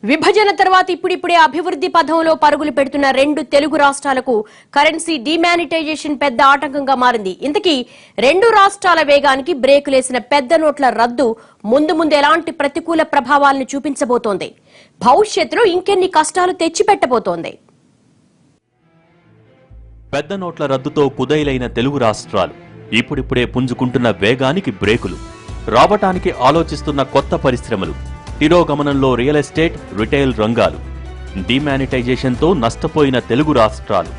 విభజన తర్వాత ఇప్పుడిప్పుడే అభివృద్ధి పథంలో పరుగులు పెడుతున్న రెండు తెలుగు రాష్ట్రాలకు కరెన్సీ డిమానిటైజేషన్ పెద్ద ఆటంకంగా మారింది. ఇంతకీ రెండు రాష్ట్రాల వేగానికి బ్రేకులేసిన పెద్ద నోట్ల రద్దు ముందు ఎలాంటి ప్రతికూల ప్రభావాలను చూపించబోతోంది? భవిష్యత్తులో ఇంకెన్ని కష్టాలు తెచ్చిపెట్టబోతోంది? పెద్ద నోట్ల రద్దుతో కుదేలైన తెలుగు రాష్ట్రాలు ఇప్పుడిప్పుడే పుంజుకుంటున్న వేగానికి బ్రేకులు, రాబటానికి ఆలోచిస్తున్న కొత్త పరిశ్రమలు, తిరోగమనంలో రియల్ ఎస్టేట్, రిటైల్ రంగాలు, డిమానిటైజేషన్తో నష్టపోయిన తెలుగు రాష్ట్రాలు.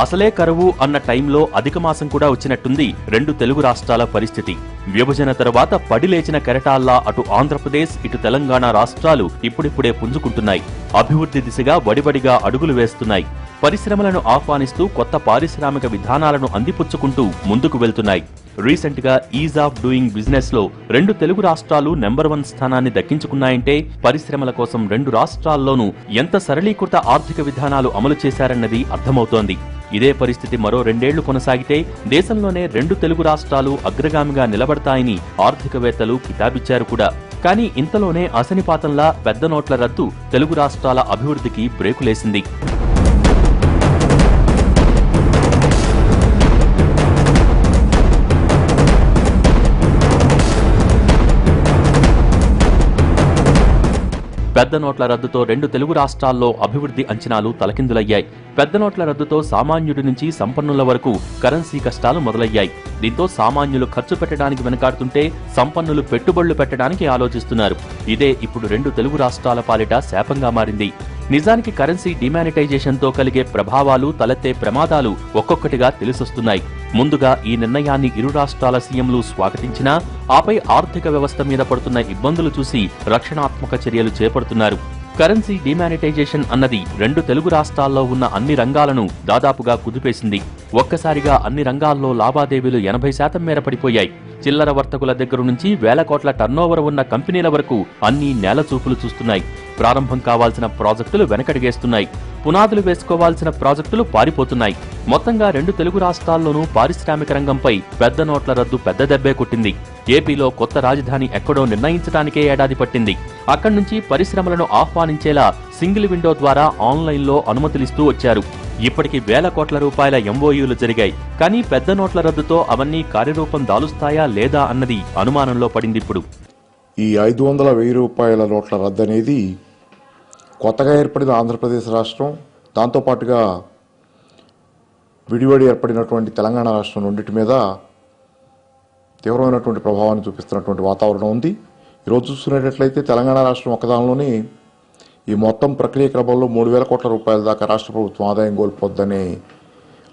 అసలే కరువు అన్న టైంలో అధిక మాసం కూడా వచ్చినట్టుంది రెండు తెలుగు రాష్ట్రాల పరిస్థితి. విభజన తర్వాత పడిలేచిన కెరటాల్లా అటు ఆంధ్రప్రదేశ్, ఇటు తెలంగాణ రాష్ట్రాలు ఇప్పుడిప్పుడే పుంజుకుంటున్నాయి. అభివృద్ధి దిశగా వడివడిగా అడుగులు వేస్తున్నాయి. పరిశ్రమలను ఆహ్వానిస్తూ కొత్త పారిశ్రామిక విధానాలను అందిపుచ్చుకుంటూ ముందుకు వెళ్తున్నాయి. రీసెంట్ గా ఈజ్ ఆఫ్ డూయింగ్ బిజినెస్ లో రెండు తెలుగు రాష్ట్రాలు నెంబర్ 1 స్థానాన్ని దక్కించుకున్నాయంటే పరిశ్రమల కోసం రెండు రాష్ట్రాల్లోనూ ఎంత సరళీకృత ఆర్థిక విధానాలు అమలు చేశారన్నది అర్థమవుతోంది. ఇదే పరిస్థితి మరో 2 ఏళ్లు కొనసాగితే దేశంలోనే రెండు తెలుగు రాష్ట్రాలు అగ్రగామిగా నిలబడతాయని ఆర్థికవేత్తలు కితాబిచ్చారు కూడా. కానీ ఇంతలోనే అసనిపాతంలా పెద్ద నోట్ల రద్దు తెలుగు రాష్ట్రాల అభివృద్ధికి బ్రేకులేసింది. పెద్ద నోట్ల రద్దుతో రెండు తెలుగు రాష్ట్రాల్లో అభివృద్ధి అంచనాలు తలకిందులయ్యాయి. పెద్ద నోట్ల రద్దుతో సామాన్యుడి నుంచి సంపన్నుల వరకు కరెన్సీ కష్టాలు మొదలయ్యాయి. దీంతో సామాన్యులు ఖర్చు పెట్టడానికి వెనకాడుతుంటే సంపన్నులు పెట్టుబడులు పెట్టడానికి ఆలోచిస్తున్నారు. ఇదే ఇప్పుడు రెండు తెలుగు రాష్ట్రాల పాలిట శాపంగా మారింది. నిజానికి కరెన్సీ డిమానిటైజేషన్తో కలిగే ప్రభావాలు, తలెత్తే ప్రమాదాలు ఒక్కొక్కటిగా తెలిసొస్తున్నాయి. ముందుగా ఈ నిర్ణయాన్ని ఇరు రాష్ట్రాల సీఎంలు స్వాగతించినా ఆపై ఆర్థిక వ్యవస్థ మీద పడుతున్న ఇబ్బందులు చూసి రక్షణాత్మక చర్యలు చేపడుతున్నారు. కరెన్సీ డిమానిటైజేషన్ అన్నది రెండు తెలుగు రాష్ట్రాల్లో ఉన్న అన్ని రంగాలను దాదాపుగా కుదిపేసింది. ఒక్కసారిగా అన్ని రంగాల్లో లావాదేవీలు 80% మేర పడిపోయాయి. చిల్లర వర్తకుల దగ్గర నుంచి వేల కోట్ల టర్నోవర్ ఉన్న కంపెనీల వరకు అన్ని నేలచూపులు చూస్తున్నాయి. ప్రారంభం కావాల్సిన ప్రాజెక్టులు వెనకడిగేస్తున్నాయి. పునాదులు వేసుకోవాల్సిన ప్రాజెక్టులు పారిపోతున్నాయి. మొత్తంగా రెండు తెలుగు రాష్ట్రాల్లోనూ పారిశ్రామిక రంగంపై పెద్ద నోట్ల రద్దు పెద్ద దెబ్బే కొట్టింది. ఏపీలో కొత్త రాజధాని ఎక్కడో నిర్ణయించడానికే ఏడాది పట్టింది. అక్కడి నుంచి పరిశ్రమలను ఆహ్వానించేలా సింగిల్ విండో ద్వారా ఆన్లైన్లో అనుమతులిస్తూ వచ్చారు. ఇప్పటికి వేల కోట్ల రూపాయల ఎంఓయూలు జరిగాయి. కానీ పెద్ద నోట్ల రద్దుతో అవన్నీ కార్యరూపం దాలుస్తాయా లేదా అన్నది అనుమానంలో పడింది. ఇప్పుడు ఈ 500,000 రూపాయల నోట్ల రద్దు అనేది కొత్తగా ఏర్పడిన ఆంధ్రప్రదేశ్ రాష్ట్రం, దాంతోపాటుగా విడివడి ఏర్పడినటువంటి తెలంగాణ రాష్ట్రం రెండింటి మీద తీవ్రమైనటువంటి ప్రభావాన్ని చూపిస్తున్నటువంటి వాతావరణం ఉంది. ఈరోజు చూసుకునేటట్లయితే తెలంగాణ రాష్ట్రం ఒకదానిలోని ఈ మొత్తం ప్రక్రియ క్రమంలో 3,000 కోట్ల రూపాయల దాకా రాష్ట్ర ప్రభుత్వం ఆదాయం కోల్పోద్దనే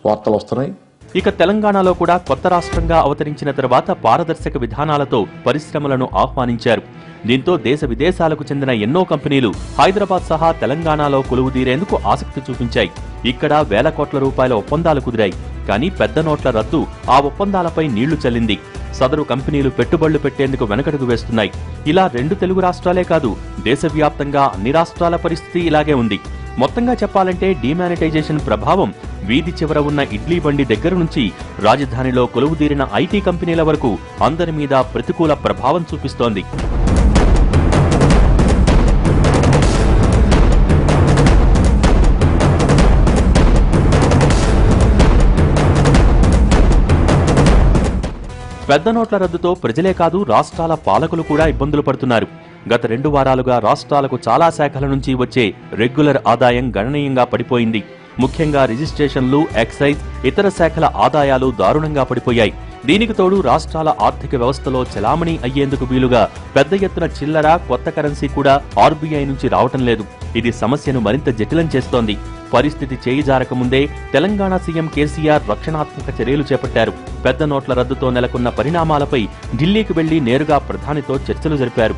వార్తలు వస్తున్నాయి. ఇక తెలంగాణలో కూడా కొత్త రాష్ట్రంగా అవతరించిన తర్వాత పారదర్శక విధానాలతో పరిశ్రమలను ఆహ్వానించారు. దీంతో దేశ విదేశాలకు చెందిన ఎన్నో కంపెనీలు హైదరాబాద్ సహా తెలంగాణలో కొలువుదీరేందుకు ఆసక్తి చూపించాయి. ఇక్కడ వేల కోట్ల రూపాయల ఒప్పందాలు కుదిరాయి. కానీ పెద్ద నోట్ల రద్దు ఆ ఒప్పందాలపై నీళ్లు చల్లింది. సదరు కంపెనీలు పెట్టుబడులు పెట్టేందుకు వెనకడుగు వేస్తున్నాయి. ఇలా రెండు తెలుగు రాష్ట్రాలే కాదు, దేశవ్యాప్తంగా అన్ని రాష్ట్రాల పరిస్థితి ఇలాగే ఉంది. మొత్తంగా చెప్పాలంటే డిమానిటైజేషన్ ప్రభావం వీధి చివర ఉన్న ఇడ్లీ బండి దగ్గర నుంచి రాజధానిలో కొలువుదీరిన ఐటీ కంపెనీల వరకు అందరి మీద ప్రతికూల ప్రభావం చూపిస్తోంది. పెద్ద నోట్ల రద్దుతో ప్రజలే కాదు, రాష్ట్రాల పాలకులు కూడా ఇబ్బందులు పడుతున్నారు. గత 2 వారాలుగా రాష్ట్రాలకు చాలా శాఖల నుంచి వచ్చే రెగ్యులర్ ఆదాయం గణనీయంగా పడిపోయింది. ముఖ్యంగా రిజిస్ట్రేషన్లు, ఎక్సైజ్, ఇతర శాఖల ఆదాయాలు దారుణంగా పడిపోయాయి. దీనికి తోడు రాష్ట్రాల ఆర్థిక వ్యవస్థలో చెలామణి అయ్యేందుకు వీలుగా పెద్ద ఎత్తున చిల్లర, కొత్త కరెన్సీ కూడా ఆర్బీఐ నుంచి రావటం లేదు. ఇది సమస్యను మరింత జటిలం చేస్తోంది. పరిస్థితి చేయిజారకముందే తెలంగాణ సీఎం కేసీఆర్ రక్షణాత్మక చర్యలు చేపట్టారు. పెద్ద నోట్ల రద్దుతో నెలకొన్న పరిణామాలపై ఢిల్లీకి వెళ్లి నేరుగా ప్రధానితో చర్చలు జరిపారు.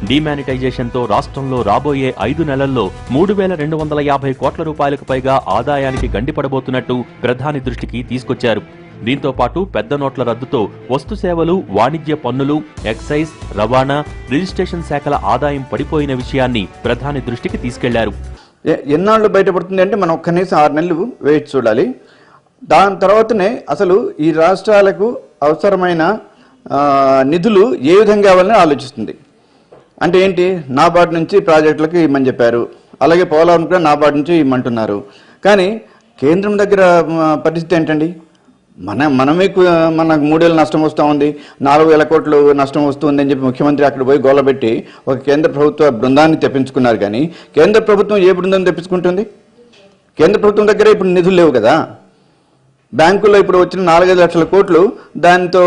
డిమానిటైజేషన్తో రాష్ట్రంలో రాబోయే 5 నెలల్లో 3,250 కోట్ల రూపాయలకు పైగా ఆదాయానికి గండిపడబోతున్నట్టు ప్రధాని దృష్టికి తీసుకొచ్చారు. దీంతో పాటు పెద్ద నోట్ల రద్దుతో వస్తు సేవలు, వాణిజ్య పన్నులు, ఎక్సైజ్, రవాణా, రిజిస్ట్రేషన్ శాఖల ఆదాయం పడిపోయిన విషయాన్ని ప్రధాని దృష్టికి తీసుకెళ్లారు. ఎన్నాళ్ళు బయటపడుతుంది అంటే మనం కనీసం 6 నెలలు వేచి చూడాలి. దాని తర్వాతనే అసలు ఈ రాష్ట్రాలకు అవసరమైన నిధులు ఏ విధంగా కావాలని ఆలోచిస్తుంది. అంటే ఏంటి, నాబార్డు నుంచి ప్రాజెక్టులకు ఇమ్మని చెప్పారు, అలాగే పోలవరం కూడా నాబార్డు నుంచి ఇమ్మంటున్నారు. కానీ కేంద్రం దగ్గర పరిస్థితి ఏంటండి? మనకు 3,000 నష్టం వస్తూ ఉంది, 4,000 కోట్లు నష్టం వస్తుంది అని చెప్పి ముఖ్యమంత్రి అక్కడ పోయి గోలబెట్టి ఒక కేంద్ర ప్రభుత్వ బృందాన్ని తెప్పించుకున్నారు. కానీ కేంద్ర ప్రభుత్వం ఏ బృందాన్ని తెప్పించుకుంటుంది? కేంద్ర ప్రభుత్వం దగ్గర ఇప్పుడు నిధులు లేవు కదా. బ్యాంకుల్లో ఇప్పుడు వచ్చిన 4-5 లక్షల కోట్లు దాంతో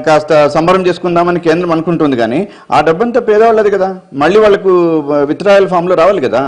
కాస్త సంబరం చేసుకుందామని కేంద్రం అనుకుంటుంది. కానీ ఆ డబ్బంతా పేదవాళ్ళది కదా, మళ్ళీ వాళ్ళకు విత్డ్రాయల్ ఫామ్లో రావాలి కదా.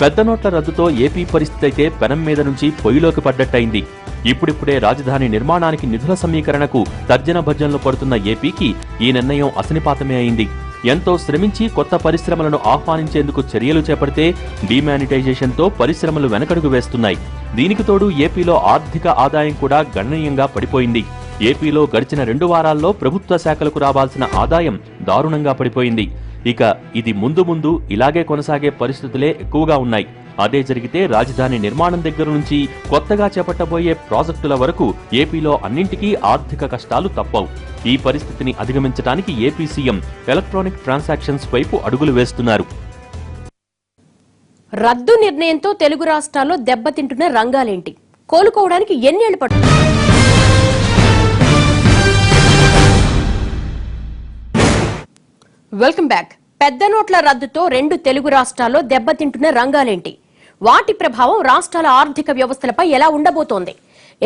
పెద్ద నోట్ల రద్దుతో ఏపీ పరిస్థితి అయితే పెనం మీద నుంచి పొయ్యిలోకి పడ్డట్టయింది. ఇప్పుడిప్పుడే రాజధాని నిర్మాణానికి నిధుల సమీకరణకు తర్జన భర్జనలు పడుతున్న ఏపీకి ఈ నిర్ణయం అసనిపాతమే అయింది. ఎంతో శ్రమించి కొత్త పరిశ్రమలను ఆహ్వానించేందుకు చర్యలు చేపడితే డీమానిటైజేషన్తో పరిశ్రమలు వెనకడుగు వేస్తున్నాయి. దీనికి తోడు ఏపీలో ఆర్థిక ఆదాయం కూడా గణనీయంగా పడిపోయింది. ఏపీలో గడిచిన 2 వారాల్లో ప్రభుత్వ శాఖలకు రావాల్సిన ఆదాయం దారుణంగా పడిపోయింది. ఇక ఇది ముందు ముందు ఇలాగే కొనసాగే పరిస్థితులే ఎక్కువగా ఉన్నాయి. అదే జరిగితే రాజధాని నిర్మాణం దగ్గర నుంచి కొత్తగా చేపట్టబోయే ప్రాజెక్టుల వరకు ఏపీలో అన్నింటికీ ఆర్థిక కష్టాలు తప్పవు. ఈ పరిస్థితిని అధిగమించడానికి ఏపీ సీఎం ఎలక్ట్రానిక్ ట్రాన్సాక్షన్స్ వైపు అడుగులు వేస్తున్నారు. రద్దు నిర్ణయంతో తెలుగు రాష్ట్రాల్లో దెబ్బతింటున్న రంగాలేంటి? కోలుకోవడానికి ఎన్నేళ్లు పడుతుంది? Welcome back. పెద్ద నోట్ల రద్దుతో 2 తెలుగు రాష్ట్రాల్లో దెబ్బతింటున్న రంగాలేంటి? వాటి ప్రభావం రాష్ట్రాల ఆర్థిక వ్యవస్థలపై ఎలా ఉండబోతోంది?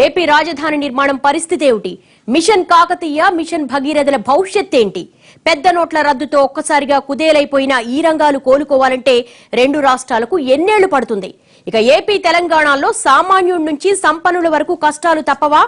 ఏపీ రాజధాని నిర్మాణం పరిస్థితి ఏమిటి? మిషన్ కాకతీయ, మిషన్ భగీరథల భవిష్యత్ ఏంటి? పెద్ద నోట్ల రద్దుతో ఒక్కసారిగా కుదేలైపోయిన ఈ రంగాలు కోలుకోవాలంటే 2 రాష్ట్రాలకు ఎన్నేళ్లు పడుతుంది? ఇక ఏపీ తెలంగాణలో సామాన్యుడి నుంచి సంపన్నుల వరకు కష్టాలు తప్పవా?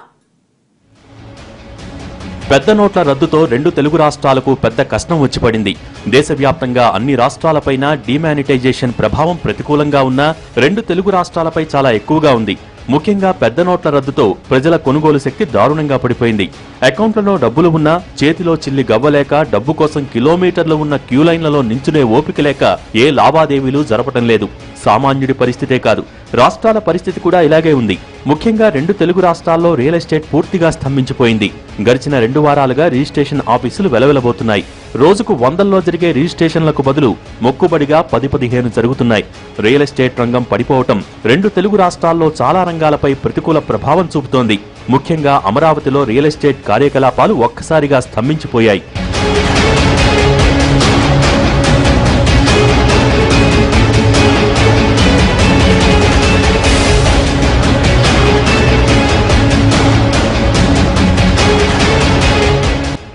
పెద్ద నోట్ల రద్దుతో 2 తెలుగు రాష్ట్రాలకు పెద్ద కష్టం వచ్చి పడింది. దేశవ్యాప్తంగా అన్ని రాష్ట్రాలపైన డీమానిటైజేషన్ ప్రభావం ప్రతికూలంగా ఉన్నా 2 తెలుగు రాష్ట్రాలపై చాలా ఎక్కువగా ఉంది. ముఖ్యంగా పెద్ద నోట్ల రద్దుతో ప్రజల కొనుగోలు శక్తి దారుణంగా పడిపోయింది. అకౌంట్లలో డబ్బులు ఉన్నా చేతిలో చిల్లి గవ్వలేక, డబ్బు కోసం కిలోమీటర్లు ఉన్న క్యూలైన్లలో నించునే ఓపిక లేక ఏ లావాదేవీలు జరపటం లేదు. సామాన్యుడి పరిస్థితే కాదు, రాష్ట్రాల పరిస్థితి కూడా ఇలాగే ఉంది. ముఖ్యంగా 2 తెలుగు రాష్ట్రాల్లో రియల్ ఎస్టేట్ పూర్తిగా స్తంభించిపోయింది. గడిచిన 2 వారాలుగా రిజిస్ట్రేషన్ ఆఫీసులు వెలవెలబోతున్నాయి. రోజుకు 100లో జరిగే రిజిస్ట్రేషన్లకు బదులు మొక్కుబడిగా 10-15 జరుగుతున్నాయి. రియల్ ఎస్టేట్ రంగం పడిపోవటం 2 తెలుగు రాష్ట్రాల్లో చాలా రంగాలపై ప్రతికూల ప్రభావం చూపుతోంది. ముఖ్యంగా అమరావతిలో రియల్ ఎస్టేట్ కార్యకలాపాలు ఒక్కసారిగా స్తంభించిపోయాయి.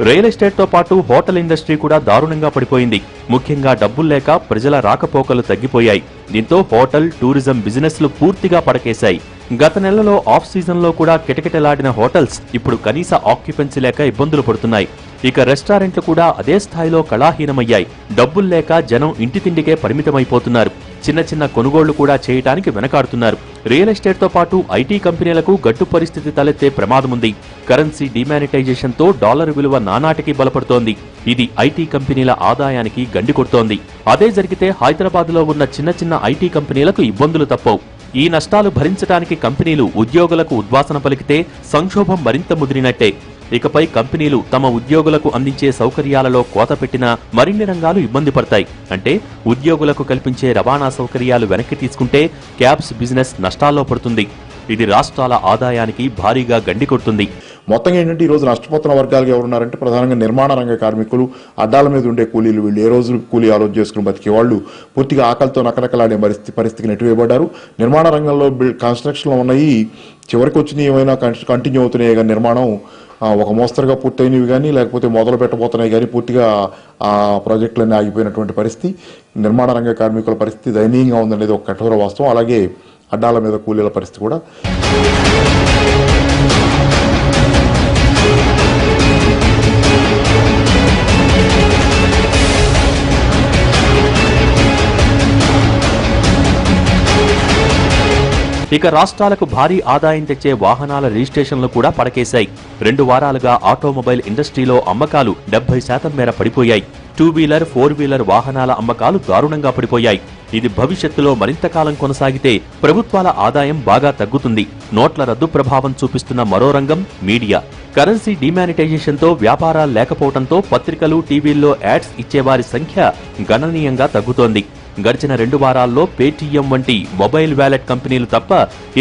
రియల్ ఎస్టేట్తో పాటు హోటల్ ఇండస్ట్రీ కూడా దారుణంగా పడిపోయింది. ముఖ్యంగా డబ్బులు లేక ప్రజల రాకపోకలు తగ్గిపోయాయి. దీంతో హోటల్, టూరిజం బిజినెస్లు పూర్తిగా పడకేశాయి. గత నెలలో ఆఫ్ సీజన్లో కూడా కిటకిటలాడిన హోటల్స్ ఇప్పుడు కనీస ఆక్యుపెన్సీ లేక ఇబ్బందులు పడుతున్నాయి. ఇక రెస్టారెంట్లు కూడా అదే స్థాయిలో కళాహీనమయ్యాయి. డబ్బులు లేక జనం ఇంటి తిండికే పరిమితమైపోతున్నారు. చిన్న చిన్న కొనుగోళ్లు కూడా చేయడానికి వెనకాడుతున్నారు. రియల్ ఎస్టేట్తో పాటు ఐటీ కంపెనీలకు గట్టు పరిస్థితి తలెత్తే ప్రమాదముంది. కరెన్సీ డిమానిటైజేషన్తో డాలర్ విలువ నానాటికి బలపడుతోంది. ఇది ఐటీ కంపెనీల ఆదాయానికి గండి కొడుతోంది. అదే జరిగితే హైదరాబాద్లో ఉన్న చిన్న చిన్న ఐటీ కంపెనీలకు ఇబ్బందులు తప్పవు. ఈ నష్టాలు భరించడానికి కంపెనీలు ఉద్యోగులకు ఉద్వాసన పలికితే సంక్షోభం మరింత ముదిరినట్టే. ఇకపై కంపెనీలు తమ ఉద్యోగులకు అందించే సౌకర్యాలలో కోత పెట్టినా మరిన్ని రంగాలు ఇబ్బంది పడతాయి. అంటే ఉద్యోగులకు కల్పించే రవాణా సౌకర్యాలు వెనక్కి తీసుకుంటే క్యాబ్స్ బిజినెస్ నష్టాల్లో పడుతుంది. ఇది రాష్ట్రాల ఆదాయానికి భారీగా గండి కొడుతుంది. మొత్తంగా ఏంటంటే ఈరోజు నష్టపోతున్న వర్గాలు ఎవరున్నారంటే ప్రధానంగా నిర్మాణ రంగ కార్మికులు, అడ్డాల మీద ఉండే కూలీలు. వీళ్ళు ఏ రోజు కూలీ ఆలోచన చేసుకుని బతికే వాళ్ళు పూర్తిగా ఆకలితో నకనకలాడే పరిస్థితికి నెట్టివేయబడ్డారు. నిర్మాణ రంగంలో కన్స్ట్రక్షన్లో ఉన్నాయి, చివరికి వచ్చినవి ఏమైనా కంటిన్యూ అవుతున్నాయి కానీ నిర్మాణం ఒక మోస్తరుగా పూర్తయినవి కానీ లేకపోతే మొదలు పెట్టబోతున్నాయి కానీ పూర్తిగా ఆ ప్రాజెక్టులన్నీ ఆగిపోయినటువంటి పరిస్థితి. నిర్మాణ రంగ కార్మికుల పరిస్థితి దయనీయంగా ఉందనేది ఒక కఠోర వాస్తవం. అలాగే అడ్డాల మీద కూలీల పరిస్థితి కూడా. ఇక రాష్ట్రాలకు భారీ ఆదాయం తెచ్చే వాహనాల రిజిస్ట్రేషన్లు కూడా పడకేశాయి. 2 వారాలుగా ఆటోమొబైల్ ఇండస్ట్రీలో అమ్మకాలు 70% మేర పడిపోయాయి. 2 వీలర్, 4 వీలర్ వాహనాల అమ్మకాలు దారుణంగా పడిపోయాయి. ఇది భవిష్యత్తులో మరింత కాలం కొనసాగితే ప్రభుత్వాల ఆదాయం బాగా తగ్గుతుంది. నోట్ల రద్దు ప్రభావం చూపిస్తున్న మరో రంగం మీడియా. కరెన్సీ డిమానిటైజేషన్తో వ్యాపారాలు లేకపోవడంతో పత్రికలు, టీవీల్లో యాడ్స్ ఇచ్చేవారి సంఖ్య గణనీయంగా తగ్గుతోంది. గడిచిన 2 వారాల్లో పేటీఎం వంటి మొబైల్ వ్యాలెట్ కంపెనీలు తప్ప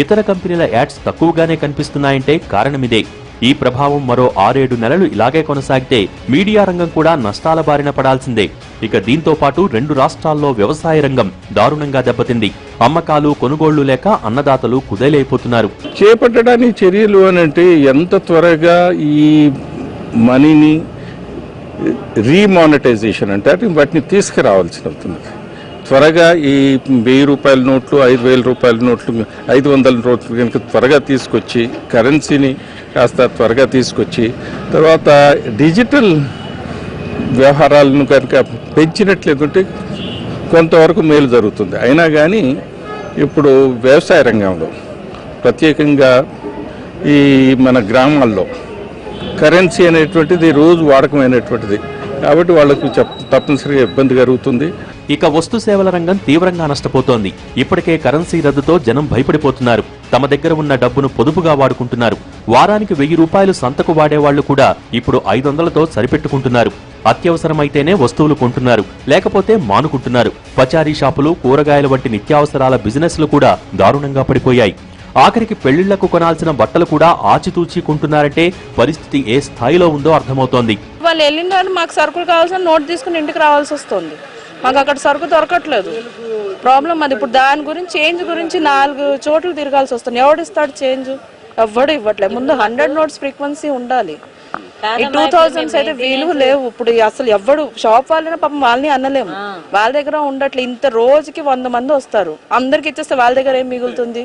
ఇతర కంపెనీల యాడ్స్ తక్కువగానే కనిపిస్తున్నాయంటే కారణమిదే. ఈ ప్రభావం మరో 6-7 నెలలు ఇలాగే కొనసాగితే మీడియా రంగం కూడా నష్టాల బారిన పడాల్సిందే. ఇక దీంతో పాటు 2 రాష్ట్రాల్లో వ్యవసాయ రంగం దారుణంగా దెబ్బతింది. అమ్మకాలు, కొనుగోళ్లు లేక అన్నదాతలు కుదేలైపోతున్నారు. చేపట్టడానికి చర్యలు అనంటే ఎంత త్వరగా ఈ మనీని రీమానిటైజేషన్ అంటే వాటిని తీసుకురావాల్సి అవుతుంది. త్వరగా ఈ 1000 రూపాయల నోట్లు, 5000 రూపాయల నోట్లు, 500 నోట్లు కనుక త్వరగా తీసుకొచ్చి కరెన్సీని కాస్త త్వరగా తీసుకొచ్చి తర్వాత డిజిటల్ వ్యవహారాలను కనుక పెంచినట్లేదంటే కొంతవరకు మేలు జరుగుతుంది. అయినా కానీ ఇప్పుడు వ్యవసాయ రంగంలో ప్రత్యేకంగా ఈ మన గ్రామాల్లో కరెన్సీ అనేటువంటిది రోజు వాడకమైనటువంటిది కాబట్టి వాళ్లకు తప్పనిసరిగా ఇబ్బంది కలుగుతుంది. ఇక వస్తు సేవల రంగం తీవ్రంగా నష్టపోతోంది. ఇప్పటికే కరెన్సీ రద్దుతో జనం భయపడిపోతున్నారు. తమ దగ్గర ఉన్న డబ్బును పొదుపుగా వాడుకుంటున్నారు. వారానికి 1000 రూపాయలు సంతకు వాడేవాళ్లు కూడా ఇప్పుడు 500తో సరిపెట్టుకుంటున్నారు. అత్యవసరమైతేనే వస్తువులు కొంటున్నారు, లేకపోతే మానుకుంటున్నారు. పచారీ షాపులు, కూరగాయల వంటి నిత్యావసరాల బిజినెస్లు కూడా దారుణంగా పడిపోయాయి. ఆఖరికి పెళ్లిళ్లకు కొనాల్సిన బట్టలు కూడా ఆచితూచి కొంటున్నారంటే పరిస్థితి ఏ స్థాయిలో ఉందో అర్థమవుతోంది. వాళ్ళు వెళ్ళినారు, మాకు సరుకులు కావాల్సిన నోట్ తీసుకుని ఇంటికి రావాల్సి వస్తుంది. మాకు అక్కడ సరుకు దొరకట్లేదు. ప్రాబ్లం అది. ఇప్పుడు దాని గురించి చేంజ్ గురించి 4 చోట్ల తిరగాల్సి వస్తుంది. ఎవడిస్తాడు చేంజ్? ఎవ్వడు ఇవ్వట్లేదు. ముందు 100 నోట్స్ ఫ్రీక్వెన్సీ ఉండాలి. ఈ 2000s అయితే విలువ లేవు. ఇప్పుడు అసలు ఎవ్వడు షాప్ వాళ్ళని పాపం వాళ్ళని అనలేము. వాళ్ళ దగ్గర ఉండట్లేదు. ఇంత రోజుకి 100 మంది వస్తారు. అందరికి ఇచ్చేస్తే వాళ్ళ దగ్గర ఏం మిగులుతుంది?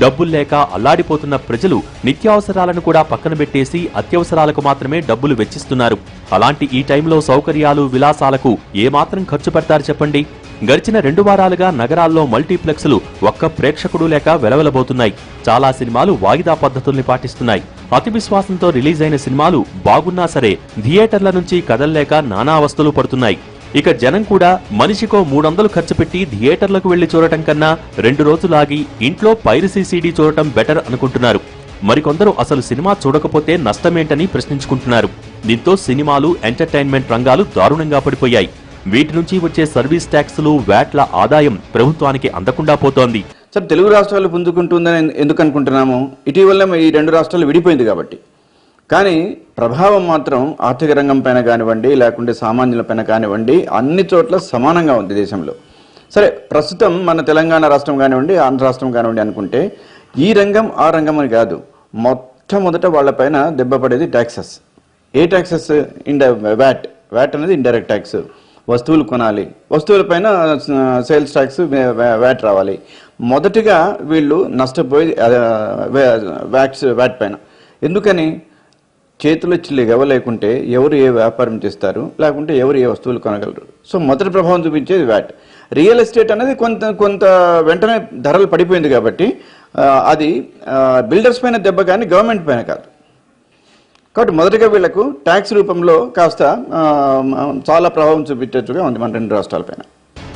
డబ్బులు లేక అల్లాడిపోతున్న ప్రజలు నిత్యావసరాలను కూడా పక్కన పెట్టేసి అత్యవసరాలకు మాత్రమే డబ్బులు వెచ్చిస్తున్నారు. అలాంటి ఈ టైంలో సౌకర్యాలు, విలాసాలకు ఏమాత్రం ఖర్చు పెడతారు చెప్పండి? గడిచిన 2 వారాలుగా నగరాల్లో మల్టీప్లెక్స్లు ఒక్క ప్రేక్షకుడు లేక వెలవెలబోతున్నాయి. చాలా సినిమాలు వాయిదా పద్ధతుల్ని పాటిస్తున్నాయి. అతి విశ్వాసంతో రిలీజ్ అయిన సినిమాలు బాగున్నా సరే థియేటర్ల నుంచి కదల్లేక నానా అవస్థలు పడుతున్నాయి. ఇక జనం కూడా మనిషికో 300 ఖర్చు పెట్టి థియేటర్లకు వెళ్లి చూడటం కన్నా 2 రోజులాగి ఇంట్లో పైరసీ సీడీ చూడటం బెటర్ అనుకుంటున్నారు. మరికొందరు అసలు సినిమా చూడకపోతే నష్టమేంటని ప్రశ్నించుకుంటున్నారు. దీంతో సినిమాలు, ఎంటర్టైన్మెంట్ రంగాలు దారుణంగా పడిపోయాయి. వీటి నుంచి వచ్చే సర్వీస్ ట్యాక్సులు, వ్యాట్ల ఆదాయం ప్రభుత్వానికి అందకుండా పోతోంది. సార్, తెలుగు రాష్ట్రాలు పుంజుకుంటుందని ఎందుకు అనుకుంటున్నాము? ఇటీవల ఈ 2 రాష్ట్రాలు విడిపోయింది కాబట్టి. కానీ ప్రభావం మాత్రం ఆర్థిక రంగం పైన కానివ్వండి, లేకుంటే సామాన్యుల పైన కానివ్వండి, అన్ని చోట్ల సమానంగా ఉంది దేశంలో. సరే, ప్రస్తుతం మన తెలంగాణ రాష్ట్రం కానివ్వండి, ఆంధ్ర రాష్ట్రం కానివ్వండి అనుకుంటే ఈ రంగం ఆ రంగం అని కాదు. మొట్టమొదట వాళ్ళపైన దెబ్బ పడేది ట్యాక్సెస్. ఏ ట్యాక్సెస్? వ్యాట్ అనేది ఇండైరెక్ట్ ట్యాక్స్. వస్తువులు కొనాలి, వస్తువులపైన సేల్స్ ట్యాక్స్, వ్యాట్ రావాలి. మొదటిగా వీళ్ళు నష్టపోయి వ్యాట్ పైన. ఎందుకని? చేతులు చిల్లిగవ లేకుంటే ఎవరు ఏ వ్యాపారం చేస్తారు, లేకుంటే ఎవరు ఏ వస్తువులు కొనగలరు. సో మొదటి ప్రభావం చూపించేది వ్యాట్. రియల్ ఎస్టేట్ అనేది కొంత వెంటనే ధరలు పడిపోయింది కాబట్టి అది బిల్డర్స్ పైన దెబ్బ కానీ గవర్నమెంట్ పైన కాదు. కాబట్టి మొదటిగా వీళ్లకు ట్యాక్స్ రూపంలో కాస్త చాలా ప్రభావం చూపించేట్టుగా ఉంది మన 2 రాష్ట్రాలపైన.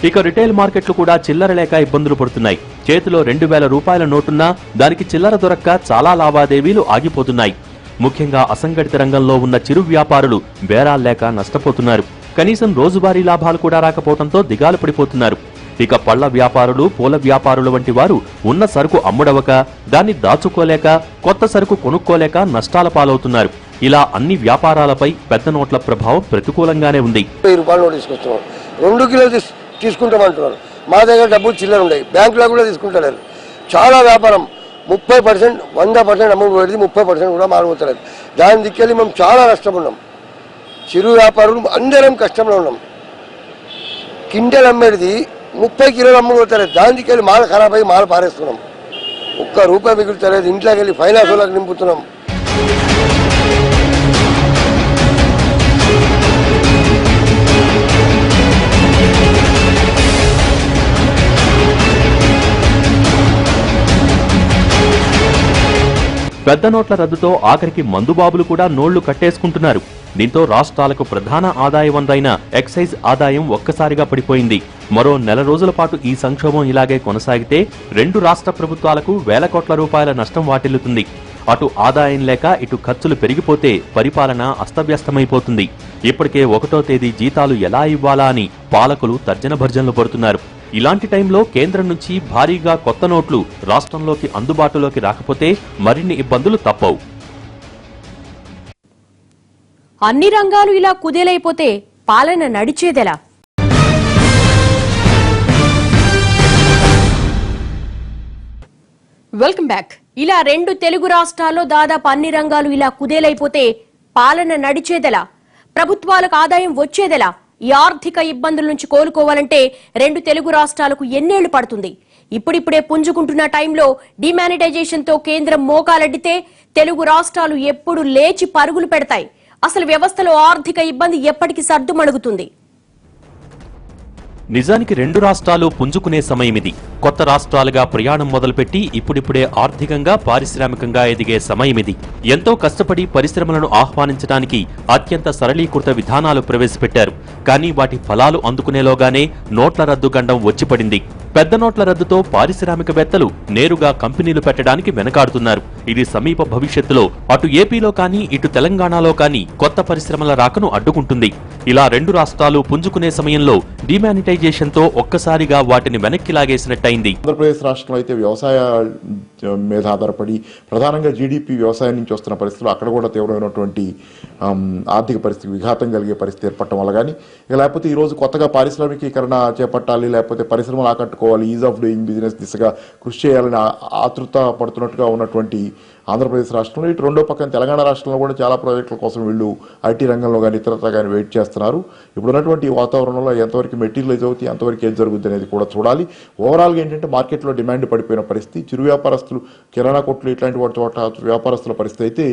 ఇక రిటైల్ మార్కెట్లు కూడా చిల్లర లేక ఇబ్బందులు పడుతున్నాయి. చేతిలో 2000 రూపాయల నోటున్నా దానికి చిల్లర దొరక్క చాలా లావాదేవీలు ఆగిపోతున్నాయి. ముఖ్యంగా అసంఘటిత రంగంలో ఉన్న చిరు వ్యాపారులు బేరాల్లేక నష్టపోతున్నారు. కనీసం రోజువారీ లాభాలు కూడా రాకపోవడంతో దిగాలు పడిపోతున్నారు. ఇక పళ్ల వ్యాపారులు, పూల వ్యాపారులు వంటి వారు ఉన్న సరుకు అమ్ముడవక, దాన్ని దాచుకోలేక, కొత్త సరుకు కొనుక్కోలేక నష్టాల పాలవుతున్నారు. ఇలా అన్ని వ్యాపారాలపై పెద్ద నోట్ల ప్రభావం ప్రతికూలంగానే ఉంది. 1000 రూపాయలు నోటు తీసుకొస్తున్నాం, 2 కిలోలు తీసుకుంటామంటున్నారు. మా దగ్గర డబ్బులు చిల్లర ఉన్నాయి, బ్యాంకులో కూడా తీసుకుంటలేరు. చాలా వ్యాపారం 30%, 100% అమౌంట్ పెడితే 30% కూడా మారిపోతలేదు. దాని దిక్కెళ్ళి మేము చాలా నష్టపోన్నాం. చిరు వ్యాపారులు అందరం కష్టంలో ఉన్నాం. కింటెల్ అమ్మేది 30 కిలోలు అమ్ముకోతలేదు. దాని దిక్కెళ్ళి మాల ఖరాబ్ అయ్యి మాల పారేస్తున్నాం. 1 రూపాయి మిగులుతలేదు. ఇంట్లోకి వెళ్ళి ఫైనాన్స్ వాళ్ళకి నింపుతున్నాం. పెద్ద నోట్ల రద్దుతో ఆఖరికి మందుబాబులు కూడా నోళ్లు కట్టేసుకుంటున్నారు. దీంతో రాష్ట్రాలకు ప్రధాన ఆదాయ వనరైన ఎక్సైజ్ ఆదాయం ఒక్కసారిగా పడిపోయింది. మరో నెల రోజుల పాటు ఈ సంక్షోభం ఇలాగే కొనసాగితే 2 రాష్ట్ర ప్రభుత్వాలకు వేల కోట్ల రూపాయల నష్టం వాటిల్లుతుంది. అటు ఆదాయం లేక ఇటు ఖర్చులు పెరిగిపోతే పరిపాలన అస్తవ్యస్తమైపోతుంది. ఇప్పటికే 1వ తేదీ జీతాలు ఎలా ఇవ్వాలా అని పాలకులు తర్జన భర్జనలు పడుతున్నారు. ఇలాంటి టైంలో కేంద్రం నుంచి భారీగా కొత్త నోట్లు రాష్ట్రంలోకి అందుబాటులోకి రాకపోతే మరిన్ని ఇబ్బందులు తప్పవు. అన్ని రంగాలు ఇలా కుదేలైపోతే పాలన నడిచేదెలా? Welcome back. ఇలా 2 తెలుగు రాష్ట్రాల్లో దాదాపు అన్ని రంగాలు ఇలా కుదేలైపోతే పాలన నడిచేదెలా? ప్రభుత్వాలకు ఆదాయం వచ్చేదెలా? ఈ ఆర్థిక ఇబ్బందుల నుంచి కోలుకోవాలంటే 2 తెలుగు రాష్ట్రాలకు ఎన్నేళ్లు పడుతుంది? ఇప్పుడిప్పుడే పుంజుకుంటున్న టైంలో డిమానిటైజేషన్ తో కేంద్రం మోకాలడ్డితే తెలుగు రాష్ట్రాలు ఎప్పుడు లేచి పరుగులు పెడతాయి? అసలు వ్యవస్థలో ఆర్థిక ఇబ్బంది ఎప్పటికి సర్దుమణుగుతుంది? నిజానికి 2 రాష్ట్రాలు పుంజుకునే సమయమిది. కొత్త రాష్ట్రాలుగా ప్రయాణం మొదలుపెట్టి ఇప్పుడిప్పుడే ఆర్థికంగా పారిశ్రామికంగా ఎదిగే సమయమిది. ఎంతో కష్టపడి పరిశ్రమలను ఆహ్వానించడానికి అత్యంత సరళీకృత విధానాలు ప్రవేశపెట్టారు. కానీ వాటి ఫలాలు అందుకునేలోగానే నోట్ల రద్దు గండం వచ్చిపడింది. పెద్ద నోట్ల రద్దుతో పారిశ్రామికవేత్తలు నేరుగా కంపెనీలు పెట్టడానికి వెనకాడుతున్నారు. ఇది సమీప భవిష్యత్తులో అటు ఏపీలో కానీ ఇటు తెలంగాణలో కానీ కొత్త పరిశ్రమల రాకను అడ్డుకుంటుంది. ఇలా 2 రాష్ట్రాలు పుంజుకునే సమయంలో డిమానిటైజేషన్ తో ఒక్కసారిగా వాటిని వెనక్కి లాగేసినట్టయింది. ఆంధ్రప్రదేశ్ రాష్ట్రంలో అయితే వ్యవసాయ మీద ఆధారపడి ప్రధానంగా జీడీపీ వ్యవసాయం నుంచి వస్తున్న పరిస్థితులు అక్కడ కూడా తీవ్రమైనటువంటి ఆర్థిక పరిస్థితి విఘాతం కలిగే పరిస్థితి ఏర్పడటం వల్ల కానీ లేకపోతే ఈరోజు కొత్తగా పారిశ్రామికీకరణ చేపట్టాలి, లేకపోతే పరిశ్రమలు ఆకట్టుకోవాలి, ఈజ్ ఆఫ్ డూయింగ్ బిజినెస్ దిశగా కృషి చేయాలని ఆతృత పడుతున్నట్టుగా ఉన్నటువంటి ఆంధ్రప్రదేశ్ రాష్ట్రంలో ఇటు రెండో పక్కన తెలంగాణ రాష్ట్రంలో కూడా చాలా ప్రాజెక్టుల కోసం వీళ్ళు ఐటీ రంగంలో కానీ ఇతరత్ర కానీ వెయిట్ చేస్తున్నారు. ఇప్పుడు ఉన్నటువంటి వాతావరణంలో ఎంతవరకు మెటీరియలైజ్ అవుతాయి, ఎంతవరకు ఏం జరుగుతుంది అనేది కూడా చూడాలి. ఓవరాల్గా ఏంటంటే మార్కెట్లో డిమాండ్ పడిపోయిన పరిస్థితి, చిరు వ్యాపారస్తులు, కిరాణా కొట్లు ఇట్లాంటి వాటి చోట వ్యాపారస్తుల పరిస్థితి అయితే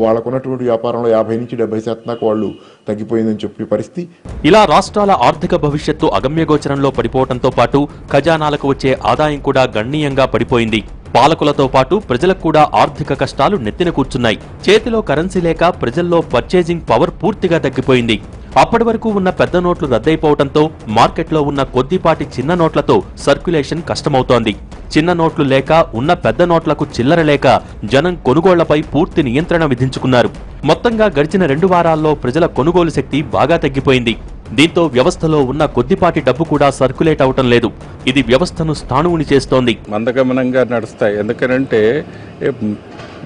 వాళ్ళకు ఉన్నటువంటి వ్యాపారంలో 50 నుంచి 70% దాకా వాళ్ళు తగ్గిపోయిందని చెప్పే పరిస్థితి. ఇలా రాష్ట్రాల ఆర్థిక భవిష్యత్తు అగమ్యగోచరంలో పడిపోవడంతో పాటు ఖజానాలకు వచ్చే ఆదాయం కూడా గణనీయంగా పడిపోయింది. పాలకులతో పాటు ప్రజలకు కూడా ఆర్థిక కష్టాలు నెత్తిన కూర్చున్నాయి. చేతిలో కరెన్సీ లేక ప్రజల్లో పర్చేజింగ్ పవర్ పూర్తిగా తగ్గిపోయింది. అప్పటి వరకు ఉన్న పెద్ద నోట్లు రద్దయిపోవడంతో మార్కెట్లో ఉన్న కొద్దిపాటి చిన్న నోట్లతో సర్క్యులేషన్ కష్టమవుతోంది. చిన్న నోట్లు లేక ఉన్న పెద్ద నోట్లకు చిల్లర లేక జనం కొనుగోళ్లపై పూర్తి నియంత్రణ విధించుకున్నారు. మొత్తంగా గడిచిన 2 వారాల్లో ప్రజల కొనుగోలు శక్తి బాగా తగ్గిపోయింది. దీంతో వ్యవస్థలో ఉన్న కొద్దిపాటి డబ్బు కూడా సర్క్యులేట్ అవటం లేదు. ఇది వ్యవస్థను స్థాణువుని చేస్తోంది. మందగమనంగా నడుస్తాయి. ఎందుకనంటే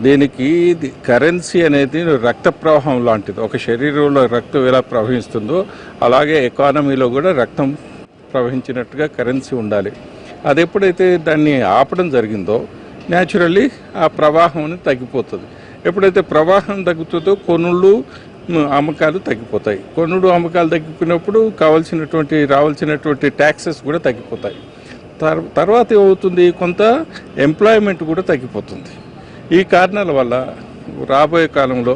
దీనికి కరెన్సీ అనేది రక్త ప్రవాహం లాంటిది. ఒక శరీరంలో రక్తం ఎలా ప్రవహిస్తుందో అలాగే ఎకానమీలో కూడా రక్తం ప్రవహించినట్టుగా కరెన్సీ ఉండాలి. అది ఎప్పుడైతే దాన్ని ఆపడం జరిగిందో న్యాచురల్లీ ఆ ప్రవాహం అనేది తగ్గిపోతుంది. ఎప్పుడైతే ప్రవాహం తగ్గుతుందో కొనుళ్ళు అమ్మకాలు తగ్గిపోతాయి. కొనుడు అమ్మకాలు తగ్గిపోయినప్పుడు రావాల్సినటువంటి ట్యాక్సెస్ కూడా తగ్గిపోతాయి. తర్వాత ఏమవుతుంది, కొంత ఎంప్లాయ్మెంట్ కూడా తగ్గిపోతుంది. ఈ కారణాల వల్ల రాబోయే కాలంలో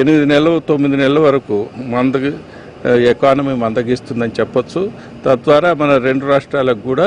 8 నెలలు 9 నెలల వరకు ఎకానమీ మందగిస్తుందని చెప్పొచ్చు. తద్వారా మన 2 రాష్ట్రాలకు కూడా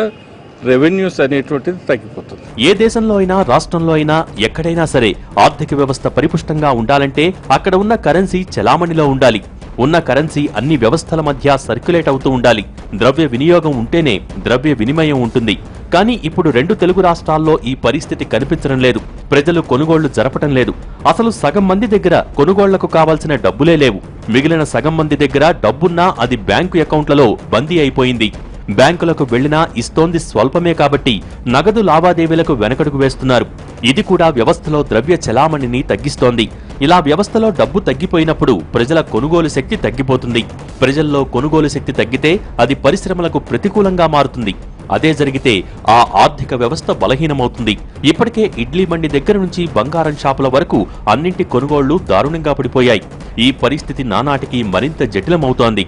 రెవెన్యూస్ అనేటువంటిది తగ్గిపోతుంది. ఏ దేశంలో అయినా రాష్ట్రంలో అయినా ఎక్కడైనా సరే ఆర్థిక వ్యవస్థ పరిపుష్టంగా ఉండాలంటే అక్కడ ఉన్న కరెన్సీ చెలామణిలో ఉండాలి. ఉన్న కరెన్సీ అన్ని వ్యవస్థల మధ్య సర్క్యులేట్ అవుతూ ఉండాలి. ద్రవ్య వినియోగం ఉంటేనే ద్రవ్య వినిమయం ఉంటుంది. కానీ ఇప్పుడు 2 తెలుగు రాష్ట్రాల్లో ఈ పరిస్థితి కనిపించడం లేదు. ప్రజలు కొనుగోళ్లు జరపటం లేదు. అసలు సగం మంది దగ్గర కొనుగోళ్లకు కావాల్సిన డబ్బులే లేవు. మిగిలిన సగం మంది దగ్గర డబ్బున్నా అది బ్యాంకు అకౌంట్లలో బందీ అయిపోయింది. బ్యాంకులకు వెళ్లినా ఇస్తోంది స్వల్పమే కాబట్టి నగదు లావాదేవీలకు వెనకడుగు వేస్తున్నారు. ఇది కూడా వ్యవస్థలో ద్రవ్య చలామణిని తగ్గిస్తోంది. ఇలా వ్యవస్థలో డబ్బు తగ్గిపోయినప్పుడు ప్రజల కొనుగోలు శక్తి తగ్గిపోతుంది. ప్రజల్లో కొనుగోలు శక్తి తగ్గితే అది పరిశ్రమలకు ప్రతికూలంగా మారుతుంది. అదే జరిగితే ఆ ఆర్థిక వ్యవస్థ బలహీనమవుతుంది. ఇప్పటికే ఇడ్లీ బండి దగ్గర నుంచి బంగారం షాపుల వరకు అన్నింటి కొనుగోళ్లు దారుణంగా పడిపోయాయి. ఈ పరిస్థితి నానాటికి మరింత జటిలమవుతోంది.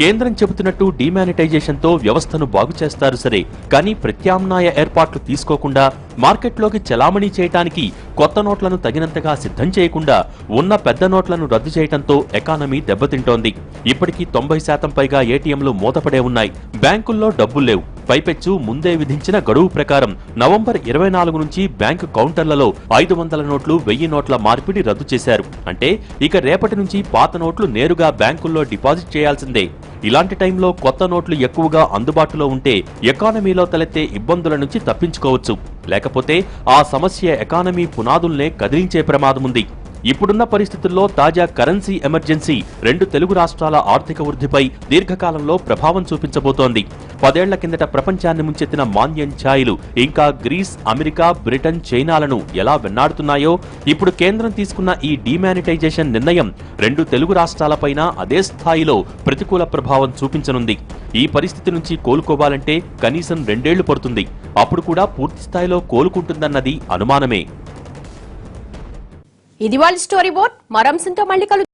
కేంద్రం చెబుతున్నట్టు డిమానిటైజేషన్తో వ్యవస్థను బాగు చేస్తారు సరే, కానీ ప్రత్యామ్నాయ ఏర్పాట్లు తీసుకోకుండా మార్కెట్లోకి చలామణీ చేయడానికి కొత్త నోట్లను తగినంతగా సిద్ధం చేయకుండా ఉన్న పెద్ద నోట్లను రద్దు చేయడంతో ఎకానమీ దెబ్బతింటోంది. ఇప్పటికీ 90% పైగా ఏటీఎంలు మూతపడే ఉన్నాయి. బ్యాంకుల్లో డబ్బులు లేవు. పైపెచ్చు ముందే విధించిన గడువు ప్రకారం నవంబర్ 24 నుంచి బ్యాంకు కౌంటర్లలో 500 నోట్లు 1000 నోట్ల మార్పిడి రద్దు చేశారు. అంటే ఇక రేపటి నుంచి పాత నోట్లు నేరుగా బ్యాంకుల్లో డిపాజిట్ చేయాల్సిందే. ఇలాంటి టైంలో కొత్త నోట్లు ఎక్కువగా అందుబాటులో ఉంటే ఎకానమీలో తలెత్తే ఇబ్బందుల నుంచి తప్పించుకోవచ్చు. లేకపోతే ఆ సమస్య ఎకానమీ పునాదుల్నే కదిలించే ప్రమాదముంది. ఇప్పుడున్న పరిస్థితుల్లో తాజా కరెన్సీ ఎమర్జెన్సీ 2 తెలుగు రాష్ట్రాల ఆర్థిక వృద్ధిపై దీర్ఘకాలంలో ప్రభావం చూపించబోతోంది. 10 ఏళ్ల కిందట ప్రపంచాన్ని ముంచెత్తిన మాంద్యం ఛాయలు ఇంకా గ్రీస్, అమెరికా, బ్రిటన్, చైనాలను ఎలా వెన్నాడుతున్నాయో ఇప్పుడు కేంద్రం తీసుకున్న ఈ డిమానిటైజేషన్ నిర్ణయం 2 తెలుగు రాష్ట్రాలపైన అదే స్థాయిలో ప్రతికూల ప్రభావం చూపించనుంది. ఈ పరిస్థితి నుంచి కోలుకోవాలంటే కనీసం 2 ఏళ్లు పడుతుంది. అప్పుడు కూడా పూర్తి స్థాయిలో కోలుకుంటుందన్నది అనుమానమే. ఇది వాళ్ళ స్టోరీ బోర్డ్. మరో అంశంతో మళ్ళీ కలుద్దాం.